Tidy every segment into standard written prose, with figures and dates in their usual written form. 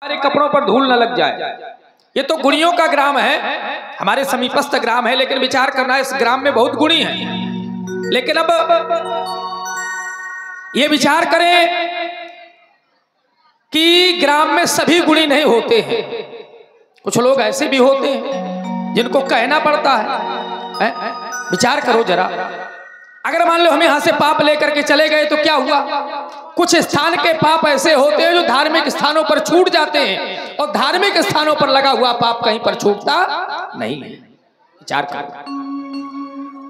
हमारे कपड़ों पर धूल न लग जाए। ये तो गुणियों का ग्राम है, हमारे समीपस्थ ग्राम है, लेकिन विचार करना इस ग्राम में बहुत गुणी है। लेकिन अब ये विचार करें कि ग्राम में सभी गुणी नहीं होते हैं। कुछ लोग ऐसे भी होते हैं जिनको कहना पड़ता है। विचार करो जरा, अगर मान लो हम यहां से पाप लेकर के चले गए तो क्या हुआ? कुछ स्थान के पाप ऐसे होते हैं जो धार्मिक स्थानों पर छूट जाते हैं, और धार्मिक स्थानों पर लगा हुआ पाप कहीं पर छूटता नहीं। विचार करो,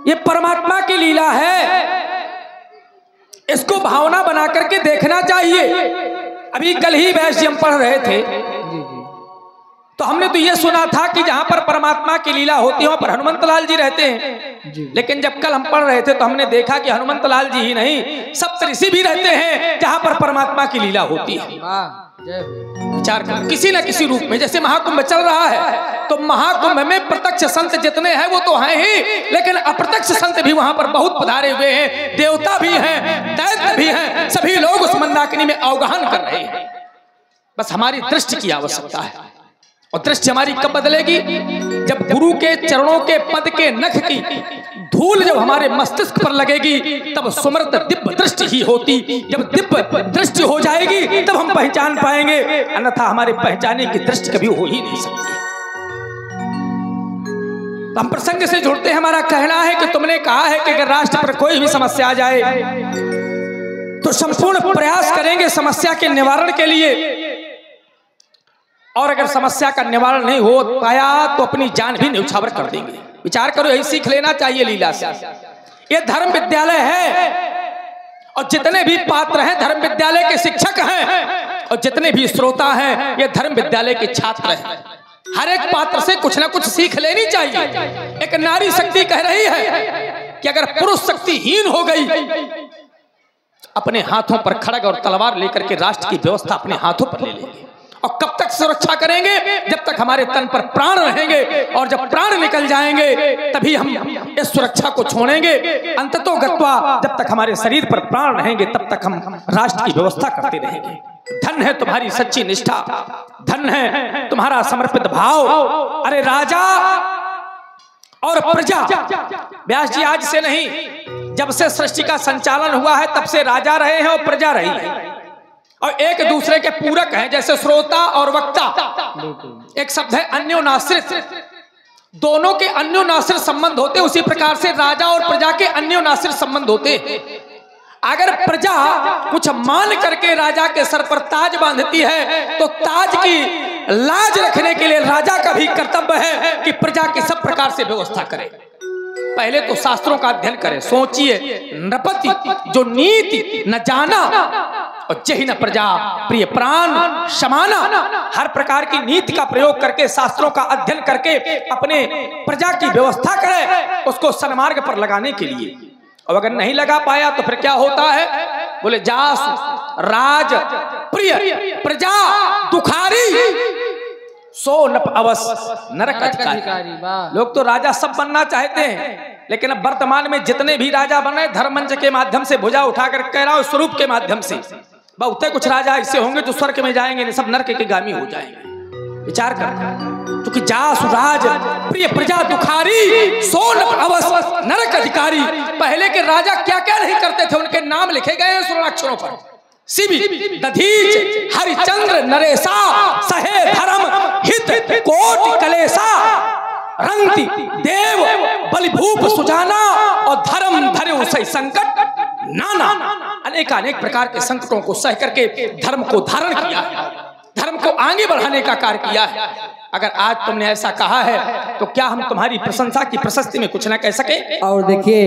ये परमात्मा की लीला है, इसको भावना बना करके देखना चाहिए। अभी कल ही वैसे जी हम पढ़ रहे थे, तो हमने तो ये सुना था कि जहां पर परमात्मा की लीला होती है वहां पर हनुमंत लाल जी रहते हैं। लेकिन जब कल हम पढ़ रहे थे तो हमने देखा कि हनुमंत लाल जी ही नहीं, सप्तऋषि भी रहते हैं जहां पर परमात्मा की लीला होती है। विचार कर, किसी न किसी रूप में। जैसे महाकुंभ चल रहा है तो महाकुंभ में प्रत्यक्ष संत जितने हैं वो तो हैं ही, लेकिन अप्रत्यक्ष संत भी वहां पर बहुत पधारे हुए हैं। देवता भी हैं, दैत्य भी हैं, सभी लोग उस मंदाकिनी में अवगाहन कर रहे हैं। बस हमारी दृष्टि की आवश्यकता है, और दृष्टि हमारी कब बदलेगी? जब गुरु के चरणों के पद के नख की धूल जब हमारे मस्तिष्क पर लगेगी, तब सुमृत दिव्य दृष्टि ही होती। जब दिव्य दृष्टि हो जाएगी तब हम पहचान पाएंगे, अन्यथा हमारे पहचाने की दृष्टि कभी हो ही नहीं सकती। तो हम प्रसंग से जुड़ते हैं। हमारा कहना है कि तुमने कहा है कि अगर राष्ट्र पर कोई भी समस्या आ जाए तो संपूर्ण प्रयास करेंगे समस्या के निवारण के लिए, और अगर समस्या का निवारण नहीं हो पाया तो अपनी जान भी न्यौछावर कर देंगे। विचार करो, यही सीख लेना चाहिए लीला से। ये धर्म विद्यालय है, और जितने भी पात्र हैं धर्म विद्यालय के शिक्षक हैं, और जितने भी श्रोता हैं ये धर्म विद्यालय के छात्र हैं। हर एक पात्र से कुछ ना कुछ सीख लेनी चाहिए। एक नारी शक्ति कह रही है कि अगर पुरुष शक्तिहीन हो गई, अपने हाथों पर खड़ग और तलवार लेकर के राष्ट्र की व्यवस्था अपने हाथों पर ले लेंगे। और कब तक सुरक्षा करेंगे? जब तक हमारे तन पर प्राण रहेंगे, और जब प्राण निकल जाएंगे तभी हम इस सुरक्षा को छोड़ेंगे। अंततो गत्वा जब तक हमारे शरीर पर प्राण रहेंगे तब तक हम राष्ट्र की व्यवस्था करते रहेंगे। धन है तुम्हारी सच्ची निष्ठा, धन है तुम्हारा समर्पित भाव। अरे राजा और प्रजा, व्यास जी आज से नहीं, जब से सृष्टि का संचालन हुआ है तब से राजा रहे हैं और प्रजा रही है, और एक दूसरे के पूरक हैं। जैसे श्रोता और वक्ता, एक शब्द है अन्योनाश्रित, दोनों के अन्योनाश्रित संबंध होते, उसी प्रकार से राजा और प्रजा के अन्योनाश्रित संबंध होते। अगर प्रजा कुछ मान करके राजा के सर पर ताज बांधती है तो ताज की लाज रखने के लिए राजा का भी कर्तव्य है कि प्रजा की सब प्रकार से व्यवस्था करे। पहले तो शास्त्रों का अध्ययन करें। सोचिए, नृपति जो नीति न जाना और जहि न प्रजा प्रिय प्राण समाना, हर प्रकार की नीति का प्रयोग करके शास्त्रों का अध्ययन करके अपने प्रजा की व्यवस्था करे, उसको सन्मार्ग पर लगाने के लिए। और अगर नहीं लगा पाया तो फिर क्या होता है? बोले जास राज प्रिय प्रजा दुखारी सो नप अवस नरक अधिकारी। लोग तो राजा सब बनना चाहते हैं, लेकिन अब वर्तमान में जितने भी राजा बने धर्म मंच के माध्यम से भुजा उठाकर कह रहा हूं, स्वरूप के माध्यम से। बहुते कुछ राजा ऐसे होंगे जो स्वर्ग में जाएंगे नहीं, सब नरक के गामी हो जाएंगे। विचार कर, क्योंकि जासु राज प्रिय प्रजा दुखारी सो नप अवस नरक अधिकारी। पहले के राजा क्या क्या नहीं करते थे, उनके नाम लिखे गए हैं स्वर्णाक्षरों पर। शिवी दधीच हरिचंद्र नरेशा सहे धर्म हित कोटि कलेशा रंगति देव बलिभूप सुजाना और धर्म धरे सही संकट नाना। अनेक प्रकार के संकटों को सह करके धर्म को धारण किया है, धर्म को आगे बढ़ाने का कार्य किया है। अगर आज तुमने ऐसा कहा है तो क्या हम तुम्हारी प्रशंसा की प्रशस्ति में कुछ न कह सके? और देखिए,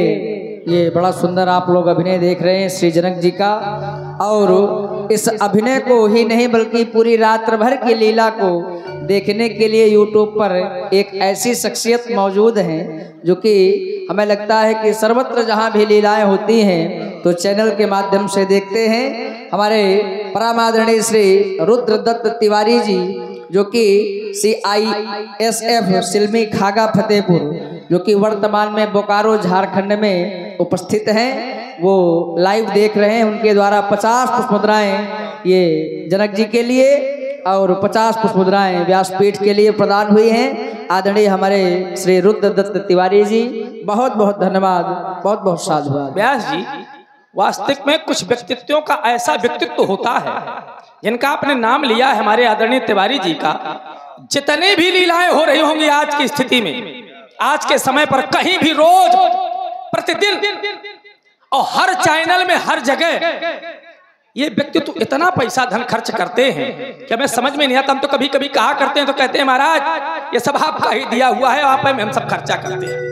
ये बड़ा सुंदर आप लोग अभिनय देख रहे हैं श्री जनक जी का, और इस अभिनय को ही नहीं बल्कि पूरी रात्र भर की लीला को देखने के लिए YouTube पर एक ऐसी शख्सियत मौजूद है जो कि हमें लगता है कि सर्वत्र जहां भी लीलाएं होती हैं तो चैनल के माध्यम से देखते हैं। हमारे परमादरणीय श्री रुद्रदत्त तिवारी जी, जो कि CISF सिलमी खागा फतेहपुर, जो कि वर्तमान में बोकारो झारखंड में उपस्थित हैं, वो लाइव देख रहे हैं। उनके द्वारा 50 पुष्प मुद्राएं ये जनक जी के लिए और 50 पुष्प मुद्राएं व्यासपीठ के लिए प्रदान हुई हैं। आदरणीय हमारे श्री रुद्रदत्त तिवारी जी, बहुत बहुत धन्यवाद, बहुत बहुत साधुवाद। व्यास जी, वास्तविक में कुछ व्यक्तित्वों का ऐसा व्यक्तित्व होता है जिनका आपने नाम लिया है, हमारे आदरणीय तिवारी जी का। जितनी भी लीलाएं हो रही होंगी आज की स्थिति में, आज के समय पर, कहीं भी रोज प्रतिदिन और हर चैनल में हर जगह ये व्यक्तित्व इतना पैसा धन खर्च करते हैं कि हमें समझ में नहीं आता। हम तो कभी कभी कहा करते हैं तो कहते हैं महाराज ये सब आपका ही दिया हुआ है, आप में हम सब खर्चा करते हैं।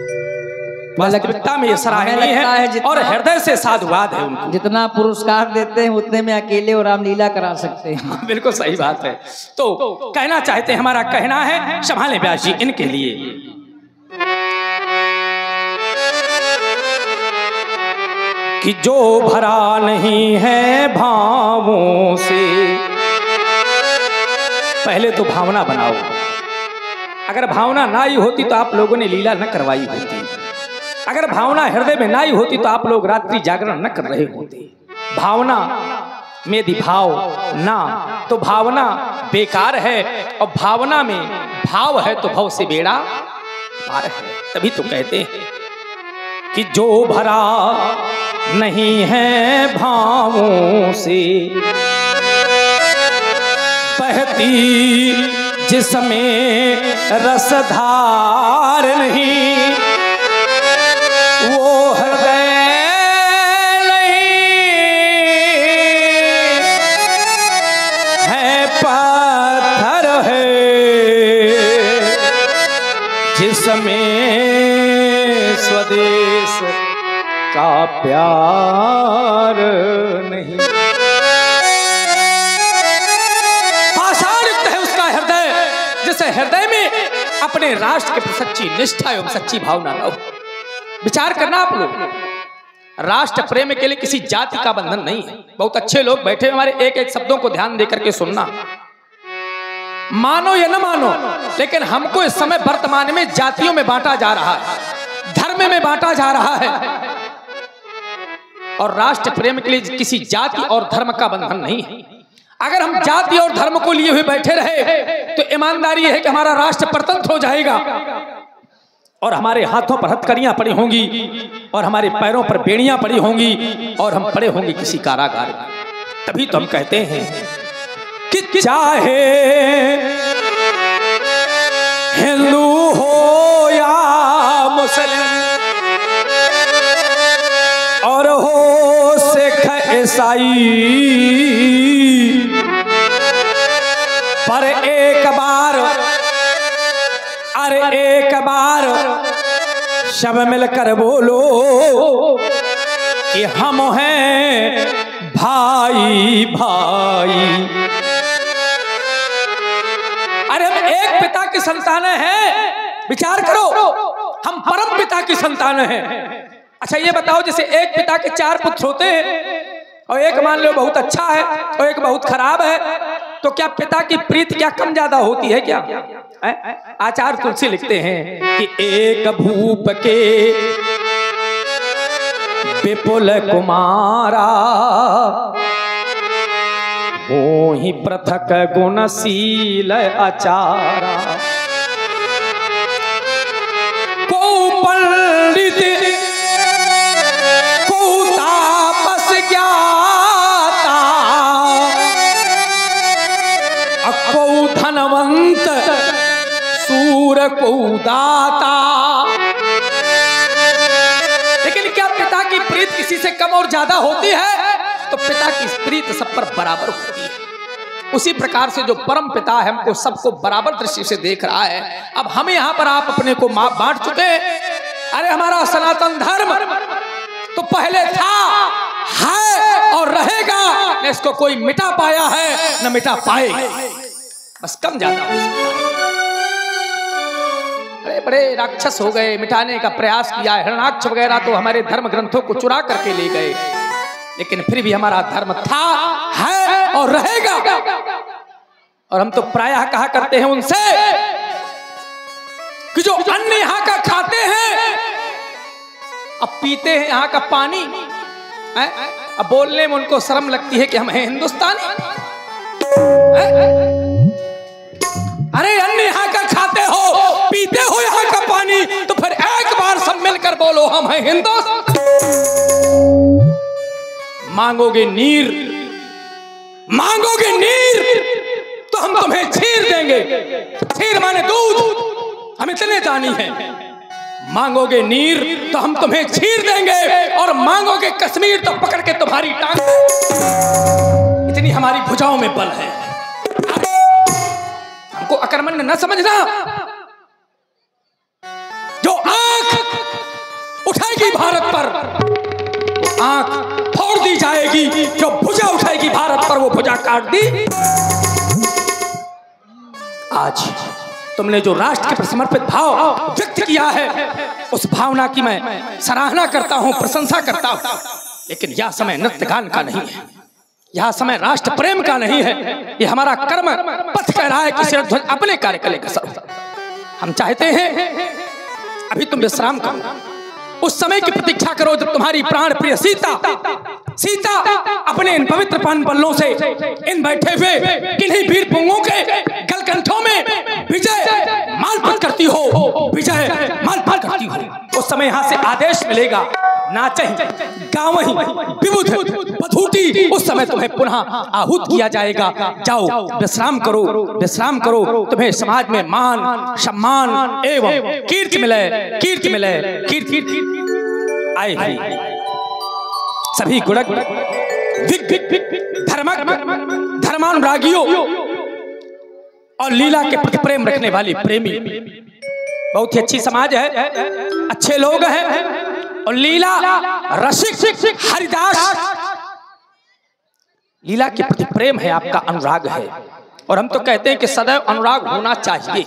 वास्तविकता में ये सराहनीय है और हृदय से साधुवाद है उनको। जितना पुरस्कार देते हैं उतने में अकेले और रामलीला करा सकते हैं। बिल्कुल सही बात है। तो कहना चाहते हैं, हमारा कहना है, संभालें व्यास जी इनके लिए। कि जो भरा नहीं है भावों से, पहले तो भावना बनाओ। अगर भावना ना ही होती तो आप लोगों ने लीला न करवाई होती। अगर भावना हृदय में ना ही होती तो आप लोग रात्रि जागरण न कर रहे होते। भावना में यदि भाव ना, तो भावना बेकार है, और भावना में भाव है तो भव से बेड़ा पार है। तभी तो कहते हैं कि जो भरा नहीं है भावों से, बहती जिसमें रसधार नहीं, वो हृदय नहीं है, पत्थर है जिसमें स्वदेश का प्यार नहीं। पाषाण युक्त है उसका हृदय, जिसे हृदय में अपने राष्ट्र के प्रति सच्ची निष्ठा एवं सच्ची भावना न हो। विचार करना आप लोग, राष्ट्र प्रेम के लिए किसी जाति का बंधन नहीं है। बहुत अच्छे लोग बैठे हमारे, एक एक शब्दों को ध्यान देकर के सुनना, मानो या न मानो, लेकिन हमको इस समय वर्तमान में जातियों में बांटा जा रहा है, धर्म में बांटा जा रहा है, और राष्ट्र प्रेम के लिए किसी जाति और धर्म का बंधन नहीं है। अगर हम जाति और धर्म को लिए हुए बैठे रहे तो ईमानदारी है कि हमारा राष्ट्र परतंत्र हो जाएगा, और हमारे हाथों पर हथकड़ियां पड़ी होंगी, और हमारे पैरों पर बेड़ियां पड़ी होंगी, और हम पड़े होंगे किसी कारागार में। तभी तो हम कहते हैं कि चाहे हिंदू हो या मुस्लिम, और हो सिख ईसाई, पर एक बार, अरे एक बार सब मिलकर बोलो कि हम हैं भाई भाई। अरे हम एक पिता की संतान हैं, विचार करो, हम परम पिता की संतान हैं। अच्छा ये बताओ, जैसे एक पिता के 4 पुत्र होते हैं, और एक मान लो बहुत अच्छा है और एक बहुत खराब है, तो क्या पिता की प्रीति क्या कम ज्यादा होती है क्या? आचार्य तुलसी लिखते हैं कि एक भूप के विपुल कुमारा, हो ही पृथक गुणशील आचारा। को पंडित को तापस ज्ञाता, को धनवंत सूर को दाता। लेकिन क्या पिता की प्रीत किसी से कम और ज्यादा होती है? तो पिता की प्रीत सब पर बराबर होती है। उसी प्रकार से जो परम पिता है हमको सबको बराबर दृष्टि से देख रहा है। अब हम यहाँ पर आप अपने को बांट चुके हैं। अरे हमारा सनातन धर्म तो पहले था, है और रहेगा, न इसको कोई मिटा पाया है न मिटा पाएगा, बस कम ज्यादा हो सकता है। बड़े बड़े राक्षस हो गए, मिटाने का प्रयास किया, हिरण्याक्ष वगैरह तो हमारे धर्म ग्रंथों को चुरा करके ले गए, लेकिन फिर भी हमारा धर्म था, है और रहेगा। और हम तो प्रायः कहा करते हैं उनसे कि जो अन्न यहाँ का खाते हैं, अब पीते हैं यहाँ का पानी, अब बोलने में उनको शर्म लगती है कि हम हैं हिंदुस्तानी। बोलो हम हैं हिंदुस्तान। मांगोगे नीर, मांगोगे नीर तो हम तुम्हें छीर देंगे। छीर माने दूध, हम इतने जानी है। मांगोगे नीर तो हम तुम्हें छीर देंगे, और मांगोगे कश्मीर तो पकड़ के तुम्हारी टांग। इतनी हमारी भुजाओं में बल है। हमको अकर्मण्य न समझना। जो आंख उठाएगी भारत पर वो आंख फोड़ दी जाएगी, जो भुजा उठाएगी भारत पर वो भुजा काट दी। आज तुमने जो राष्ट्र के प्रति समर्पित भाव व्यक्त किया है, उस भावना की मैं सराहना करता हूं, प्रशंसा करता हूं। लेकिन यह समय नृत्य गान का नहीं है, यह समय राष्ट्र प्रेम का नहीं है। यह हमारा कर्म पथ कह रहा है कि सिरध्वज अपने कार्य कले का सब। हम चाहते हैं अभी तुम विश्राम करो, उस समय की प्रतीक्षा करो जब तुम्हारी प्राण प्रिय सीता अपने इन पवित्र पान पल्लों से इन बैठे हुए किन्हीं वीर पुंगों के गलकंठों में विजय मालपत करती हो, विजय मालपत करती हो। उस समय यहाँ से आदेश मिलेगा, नाचही गावही विबुध बधूटी। उस समय तुम्हें पुनः आहूत किया जाएगा। जाओ विश्राम करो, विश्राम करो। तुम्हें समाज में मान सम्मान एवं कीर्ति मिले, कीर्ति मिले, कीर्ति आए। सभी गुणक धर्मानुरागियों और लीला के प्रति प्रेम रखने वाली प्रेमी, बहुत ही अच्छी समाज है, अच्छे लोग हैं। और लीला रसिक हरिदास, लीला के प्रति प्रेम है, आपका अनुराग है। और हम तो कहते हैं कि सदैव अनुराग होना चाहिए।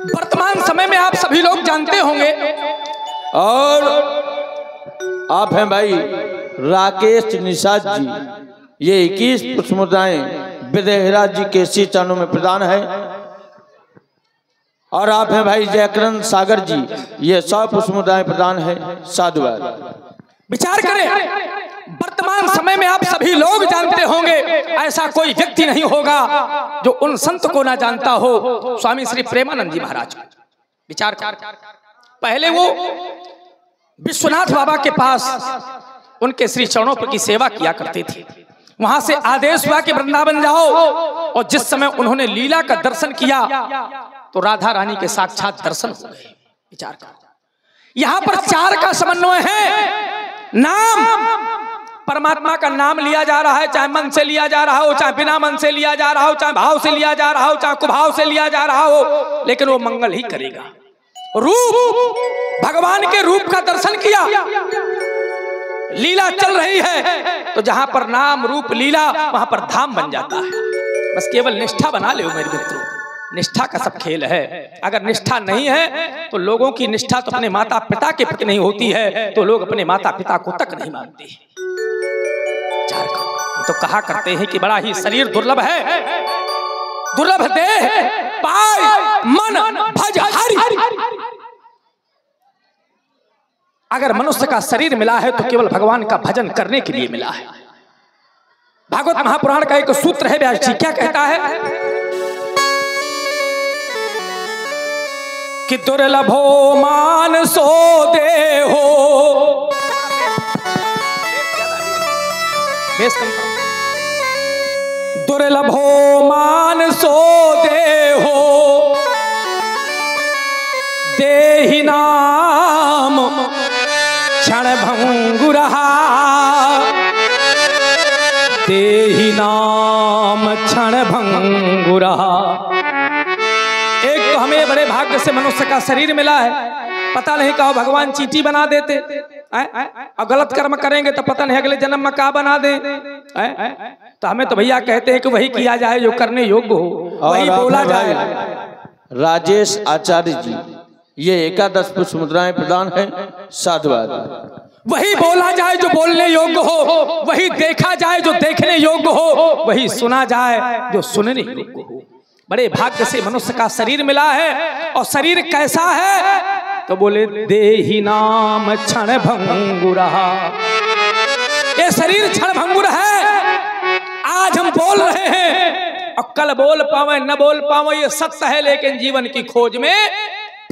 वर्तमान समय में आप सभी लोग जानते होंगे, और आप हैं भाई राकेश निषाद जी, ये 21 पुष्पमुद्राएं विदेहराज जी के श्री चरणों में प्रदान है। और आप हैं भाई जयकरण सागर जी, ये 100 पुष्पमुद्राएं प्रदान है। साधुवाद। विचार करें, वर्तमान समय में आप सभी लोग जानते होंगे, ऐसा कोई व्यक्ति नहीं होगा जो उन संत को ना जानता हो, स्वामी श्री प्रेमानंद जी महाराज। विचार कर, पहले वो विश्वनाथ बाबा के पास उनके श्री चरणों पर की सेवा किया करते थे। वहां से आदेश हुआ कि वृंदावन जाओ, और जिस समय उन्होंने लीला का दर्शन किया तो राधा रानी के साक्षात दर्शन हो गए। विचार कर, यहां पर चार का समन्वय है। नाम, परमात्मा का नाम लिया जा रहा है, चाहे मन से लिया जा रहा हो, चाहे बिना मन से लिया जा रहा हो, चाहे भाव से लिया जा रहा हो, चाहे कुभाव से लिया जा रहा हो, लेकिन वो मंगल ही करेगा। रूप, भगवान के रूप का दर्शन किया। लीला चल रही है तो जहां पर नाम रूप लीला वहां पर धाम बन जाता है। बस केवल निष्ठा बना ले मेरे मित्रों, निष्ठा का सब खेल है। अगर निष्ठा नहीं है तो लोगों की निष्ठा तो अपने माता पिता के प्रति नहीं होती है, तो लोग अपने माता पिता को तक नहीं मानते। तो कहा करते हैं कि बड़ा ही शरीर दुर्लभ है, दुर्लभ देह पाय मन भज हरि। अगर मनुष्य का शरीर मिला है तो केवल भगवान का भजन करने के लिए मिला है। भागवत महापुराण का एक सूत्र है, व्यास जी क्या कहता है कि दुर्लभो मान सो दे हो। दुर्लभो मान सो दे हो, देहि नाम क्षण भंगुरहा, देहि नाम क्षण भंगुरहा। एक तो हमें बड़े भाग्य से मनुष्य का शरीर मिला है, पता नहीं कहो भगवान चींटी बना देते और गलत कर्म करेंगे तो पता नहीं अगले जन्म में क्या बना दे। तो हमें तो भैया कहते हैं कि वही किया जाए जो करने योग्य हो, वही बोला जाए। राजेश आचार्य जी, ये 11 पुष्पमुद्राएं प्रदान है। साधुवाद। वही बोला जाए जो बोलने योग्य हो, वही देखा जाए जो देखने योग्य हो, वही सुना जाए जो सुनने योग्य हो। बड़े भाग्य से मनुष्य का शरीर मिला है। और शरीर कैसा है तो बोले देहि नाम क्षण भंगुरहा। ये शरीर क्षण भंगुर है। आज हम बोल रहे हैं और कल बोल पावे न बोल पावे, ये सत्य है, लेकिन जीवन की खोज में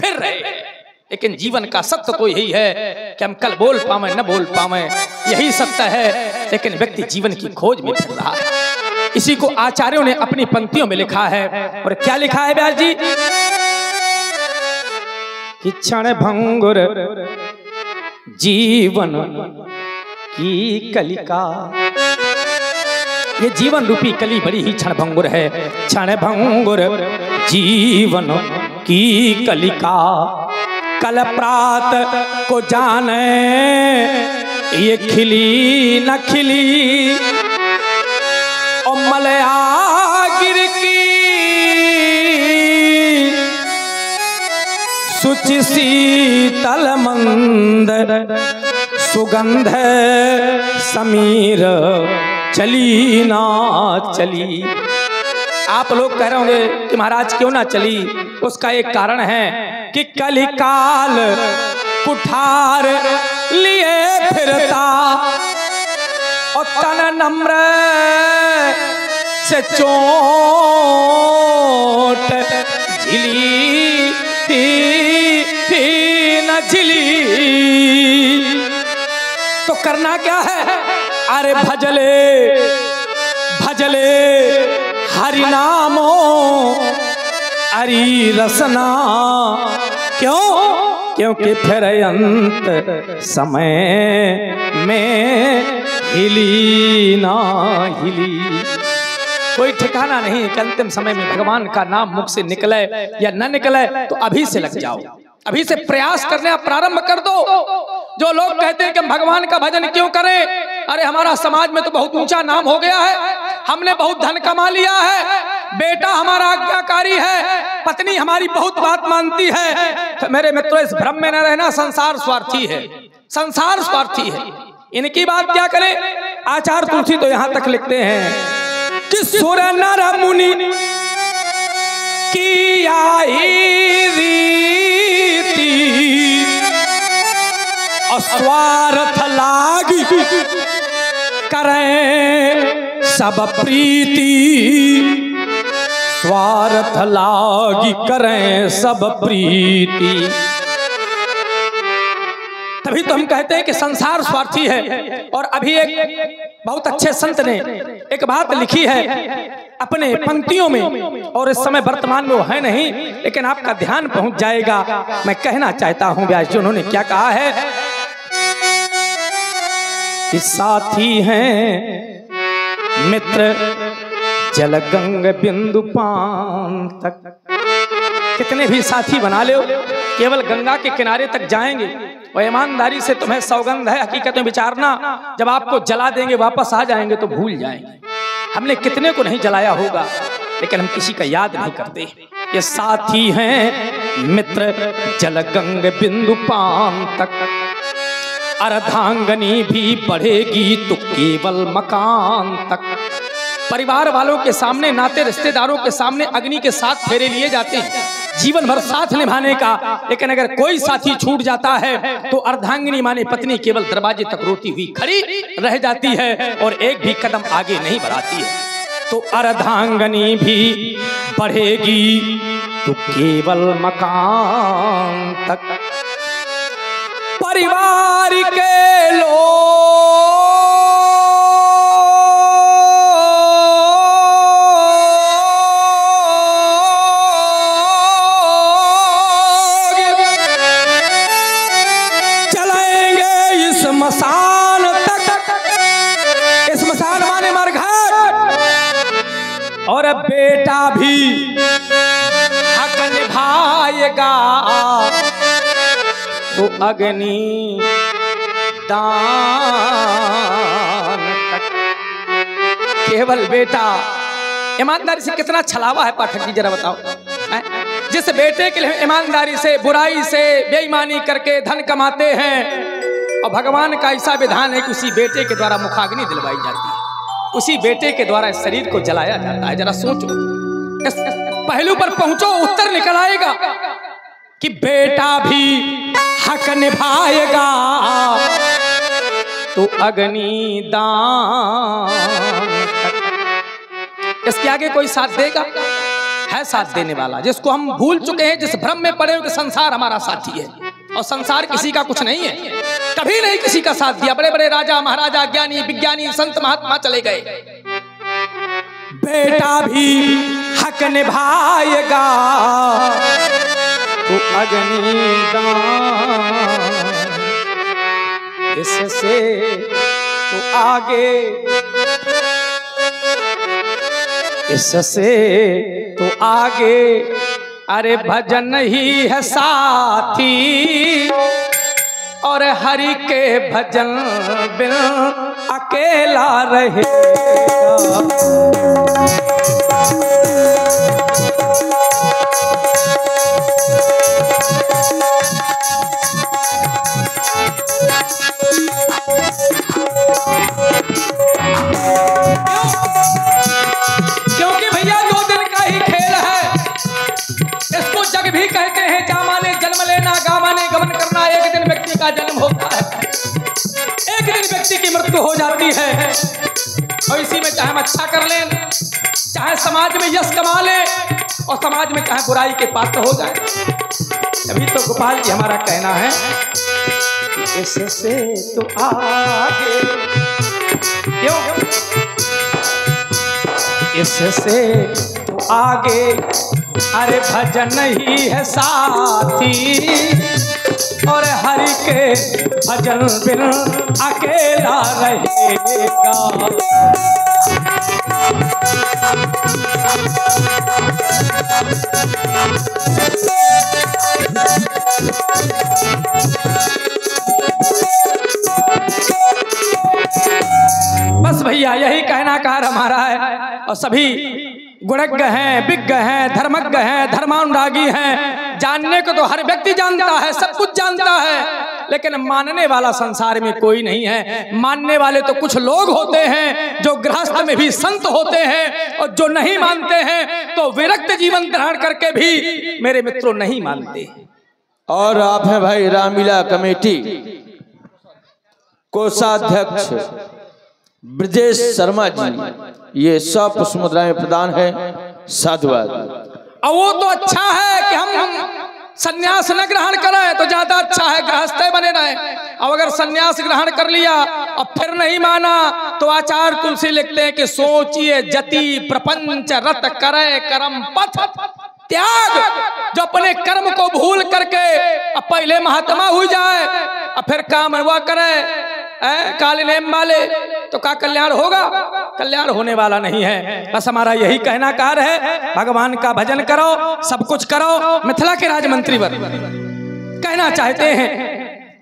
फिर रहे हैं। लेकिन जीवन का सत्य तो यही है कि हम कल बोल पावे न बोल पावे, यही सत्य है। लेकिन व्यक्ति जीवन की खोज में फिर रहा है। इसी को आचार्यों ने अपनी पंक्तियों में लिखा है। और क्या लिखा है व्यास जी कि क्षण भंगुर जीवन की कलिका, ये जीवन रूपी कली बड़ी ही क्षण भंगुर है। क्षण भंगुर जीवन की कलिका, कल प्रात को जाने ये खिली न खिली, और मलया गिर की सुचि शीतल मंद, सुगंध समीर चली ना चली। आप लोग कह रहे होंगे कि महाराज क्यों ना चली, उसका एक कारण है कि कलिकाल कुठार लिए फिरता, और तन नम्र से चोट झिली थी न झिली। तो करना क्या है, अरे भजले भजले हरि नामो हरि रसना, क्यों? क्योंकि फिर अंत समय में हिली ना हिली। कोई ठिकाना नहीं कि अंतिम समय में भगवान का नाम मुख से निकले या न निकले। तो अभी से लग जाओ, अभी से प्रयास करने प्रारंभ कर दो। जो लोग कहते हैं कि हम भगवान का भजन क्यों करें, अरे हमारा समाज में तो बहुत ऊंचा नाम हो गया है, हमने बहुत धन कमा लिया है, बेटा हमारा आज्ञाकारी है, पत्नी हमारी बहुत बात मानती है। तो मेरे मित्रों, इस भ्रम में न रहना। संसार स्वार्थी है, संसार स्वार्थी है। इनकी बात क्या करें। आचार्य तुलसी तो यहां तक लिखते हैं कि सुर नर मुनि की आई रीति, स्वार्थ लागी करें सब प्रीति, स्वार्थ लागी करें सब प्रीति। तभी तो हम कहते हैं कि संसार स्वार्थी है। और अभी एक बहुत अच्छे संत ने एक बात लिखी है अपने पंक्तियों में, और इस समय वर्तमान में वो है नहीं, लेकिन आपका ध्यान पहुंच जाएगा। मैं कहना चाहता हूं व्यास जी उन्होंने क्या कहा है कि साथी हैं मित्र जल गंग बिंदु पान तक। कितने भी साथी बना लो, केवल गंगा के किनारे तक जाएंगे। और ईमानदारी से तुम्हें सौगंध है, हकीकत में विचारना, जब आपको जला देंगे वापस आ जाएंगे तो भूल जाएंगे हमने कितने को नहीं जलाया होगा, लेकिन हम किसी का याद नहीं करते। ये साथी हैं मित्र जल गंग बिंदु पान तक, अर्धांगनी भी बढ़ेगी तो केवल मकान तक। परिवार वालों के सामने, नाते रिश्तेदारों के सामने अग्नि के साथ फेरे लिए जाते हैं जीवन भर साथ निभाने का, लेकिन अगर कोई साथी छूट जाता है तो अर्धांगिनी माने पत्नी केवल दरवाजे तक रोती हुई खड़ी रह जाती है और एक भी कदम आगे नहीं बढ़ाती है। तो अर्धांगनी भी बढ़ेगी तो केवल मकान तक। परिवार के लोग चलेंगे इस मसान तक, इस मसान माने मरघट, और बेटा भी हक निभाएगा तो अग्नि दान तक। केवल बेटा, ईमानदारी से कितना छलावा है पाठक जी, जरा बताओ। जिस बेटे के लिए ईमानदारी से, बुराई से, बेईमानी करके धन कमाते हैं, और भगवान का ऐसा विधान है कि उसी बेटे के द्वारा मुखाग्नि दिलवाई जाती है, उसी बेटे के द्वारा इस शरीर को जलाया जाता है। जरा सोचो, इस पहलू पर पहुंचो, उत्तर निकल आएगा कि बेटा भी हक निभाएगा तो अग्नि दान। इसके आगे कोई साथ देगा? है साथ देने वाला, जिसको हम भूल चुके हैं, जिस भ्रम में पड़े हो कि संसार हमारा साथी है। और संसार किसी का कुछ नहीं है, कभी नहीं किसी का साथ दिया। बड़े बड़े राजा महाराजा, ज्ञानी विज्ञानी, संत महात्मा चले गए। बेटा भी हक निभाएगा तो अग्निदान, इससे तो आगे, इससे तो आगे, अरे भजन ही है साथी, और हरि के भजन बिन अकेला रहेगा। क्योंकि भैया 2 दिन का ही खेल है, इसको जग भी कहते हैं। जा माने जन्म लेना, गा माने गमन करना। एक दिन व्यक्ति का जन्म होता है, एक दिन व्यक्ति की मृत्यु हो जाती है, और इसी में चाहे हम अच्छा कर लें, चाहे समाज में यश कमा ले, और समाज में चाहे बुराई के पात्र हो जाए। अभी तो गोपाल जी हमारा कहना है कि इससे तो आगे, क्यों इससे तो आगे, अरे भजन ही है साथी, और हरि के भजन बिन अकेला रहेगा। बस भैया यही कहना कार हमारा है। और सभी गुणज्ञ हैं, विज्ञ हैं, धर्मज्ञ हैं, धर्मानुरागी हैं। जानने को तो हर व्यक्ति जानता है, सब कुछ जानता है, लेकिन मानने वाला संसार में कोई नहीं है। मानने वाले तो कुछ लोग होते हैं जो गृहस्थ में भी संत होते हैं, और जो नहीं मानते हैं तो विरक्त जीवन धारण करके भी मेरे मित्रों नहीं मानते। और आप हैं भाई रामलीला कमेटी कोषाध्यक्ष ब्रजेश शर्मा जी, ये 100 पुष्प मुद्राएं प्रदान है, साधुवाद। और वो तो अच्छा है कि हम सन्यास न ग्रहण करें तो ज्यादा अच्छा है, गृहस्थ बने रहे। अब अगर सन्यास ग्रहण कर लिया और फिर नहीं माना तो आचार्य तुलसी लिखते हैं कि सोचिए जति प्रपंच रत करे कर्म पथ त्याग। जो अपने कर्म को भूल करके अब पहले महात्मा हुई जाए और फिर काम हुआ करे काले नेम वाले, तो क्या कल्याण होगा? कल्याण होने वाला नहीं है। बस हमारा यही कहना कार है, भगवान का भजन करो, सब कुछ करो। मिथिला के राज्य मंत्री वर कहना चाहते हैं,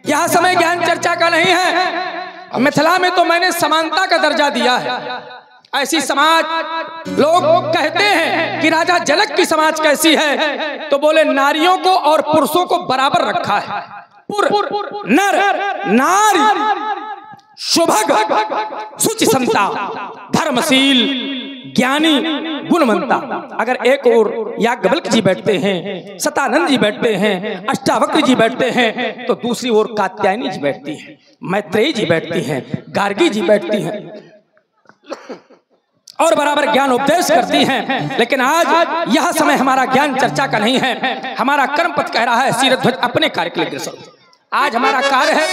यह समय ज्ञान चर्चा का नहीं है। मिथिला में तो मैंने समानता का दर्जा दिया है। ऐसी समाज लोग कहते हैं कि राजा जनक की समाज कैसी है, तो बोले नारियों को और पुरुषों को बराबर रखा है। नर नारी शुभग सुचि संता धर्मशील ज्ञानी गुणवंता। अगर एक और याज्ञवल्क्य जी बैठते हैं, सतानंद जी बैठते हैं, अष्टावक्र जी बैठते हैं, तो दूसरी ओर कात्यायनी जी बैठती है, मैत्रेयी जी बैठती हैं, गार्गी जी बैठती हैं और बराबर ज्ञान उपदेश करती हैं। लेकिन आज यह समय हमारा ज्ञान चर्चा का नहीं है, हमारा कर्म पथ कह रहा है शीरध्वज अपने कार्य के लिए अग्रसर। आज हमारा कार्य है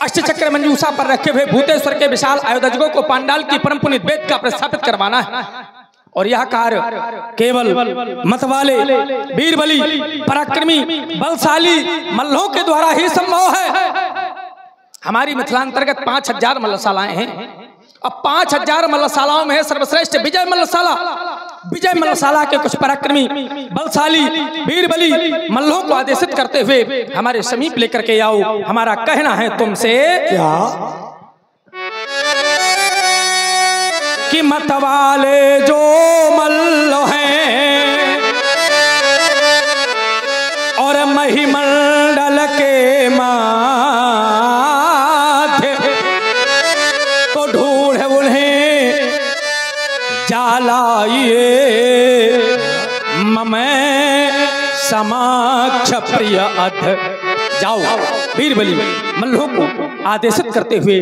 अष्टचक्र मंजूषा पर रखे हुए भूतेश्वर के विशाल आयुधजों को पांडाल की परम पुनित वेद का प्रस्थापित करवाना है। और यह कार्य केवल मतवाले वीरबली पराक्रमी बलशाली मल्लों के द्वारा ही संभव है। हमारी मिथिलांतर्गत 5000 मल्लशालाएं हैं। अब 5000 मल्लशालाओं में है सर्वश्रेष्ठ विजय मल्लशाला। विजय मल्लशाला के कुछ पराक्रमी बलशाली वीरबली मल्लों को आदेशित करते हुए हमारे समीप लेकर के आओ। हमारा कहना है तुमसे क्या कि मतवाले जो मल्ल हैं और महिमंडल के लाइए ममै समाक्ष प्रिय अध। जाओ वीरबली मल्लों को आदेशित करते हुए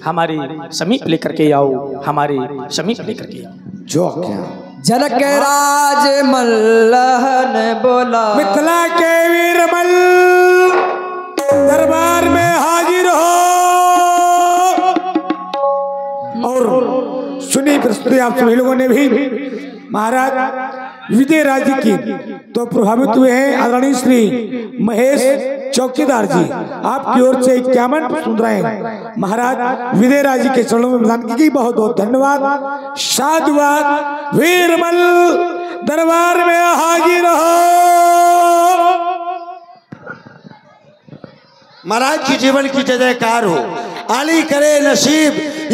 हमारे समीप लेकर के आओ, हमारे समीप लेकर के आओ। जो क्या जनक राज मल्लह ने बोला, मिथिला के वीर मल्ल प्रस्तुति आप सभी लोगों ने भी महाराज विजय राज जी की तो प्रभावित हुए हैं। आदरणीय श्री महेश चौकीदार जी आपकी ओर से 51 मुद्राएं महाराज विजय राज जी के चरणों में प्रदान की। बहुत बहुत धन्यवाद। साधुवाद। वीरमल दरबार में हाजिर हो। महाराज की जीवन की जय जयकार हो। आली करे नसीब